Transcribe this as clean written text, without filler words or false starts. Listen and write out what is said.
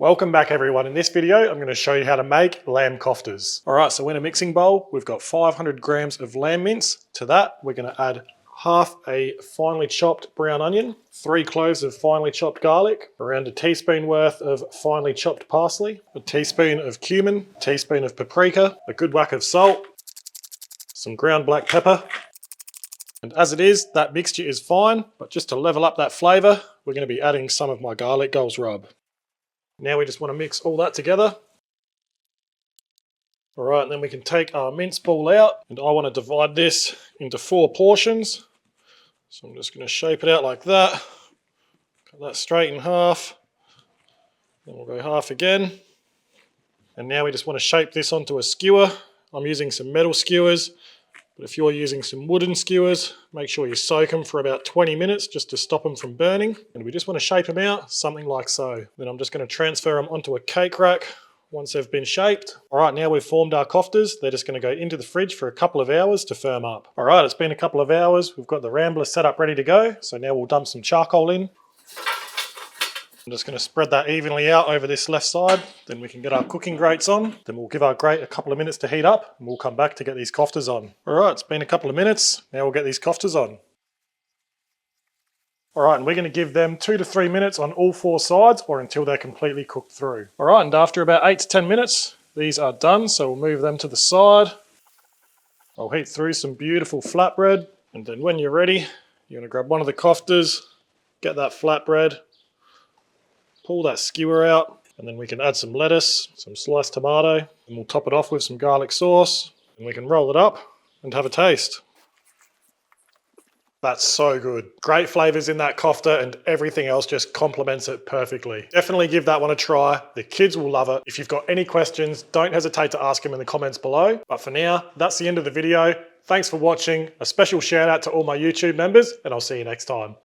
Welcome back everyone. In this video, I'm going to show you how to make lamb koftas. All right, so in a mixing bowl, we've got 500 grams of lamb mince. To that, we're going to add half a finely chopped brown onion, 3 cloves of finely chopped garlic, around a teaspoon worth of finely chopped parsley, a teaspoon of cumin, a teaspoon of paprika, a good whack of salt, some ground black pepper. And as it is, that mixture is fine, but just to level up that flavour, we're going to be adding some of my garlic goals rub. Now we just want to mix all that together. All right, and then we can take our mince ball out, and I want to divide this into 4 portions. So I'm just going to shape it out like that. Cut that straight in half. Then we'll go half again. And now we just want to shape this onto a skewer. I'm using some metal skewers. But if you're using some wooden skewers, make sure you soak them for about 20 minutes just to stop them from burning. And we just want to shape them out, something like so. Then I'm just going to transfer them onto a cake rack once they've been shaped. All right, now we've formed our koftas. They're just going to go into the fridge for a couple of hours to firm up. All right, it's been a couple of hours. We've got the rambler set up ready to go. So now we'll dump some charcoal in. I'm just going to spread that evenly out over this left side. Then we can get our cooking grates on. Then we'll give our grate a couple of minutes to heat up and we'll come back to get these koftas on. All right, it's been a couple of minutes. Now we'll get these koftas on. All right, and we're going to give them 2 to 3 minutes on all 4 sides or until they're completely cooked through. All right, and after about 8 to 10 minutes, these are done. So we'll move them to the side. I'll heat through some beautiful flatbread. And then when you're ready, you're going to grab one of the koftas, get that flatbread, pull that skewer out, and then we can add some lettuce, some sliced tomato, and we'll top it off with some garlic sauce, and we can roll it up and have a taste. That's so good. Great flavors in that kofta and everything else just complements it perfectly. Definitely give that one a try. The kids will love it. If you've got any questions, don't hesitate to ask them in the comments below. But for now, that's the end of the video. Thanks for watching. A special shout out to all my YouTube members, and I'll see you next time.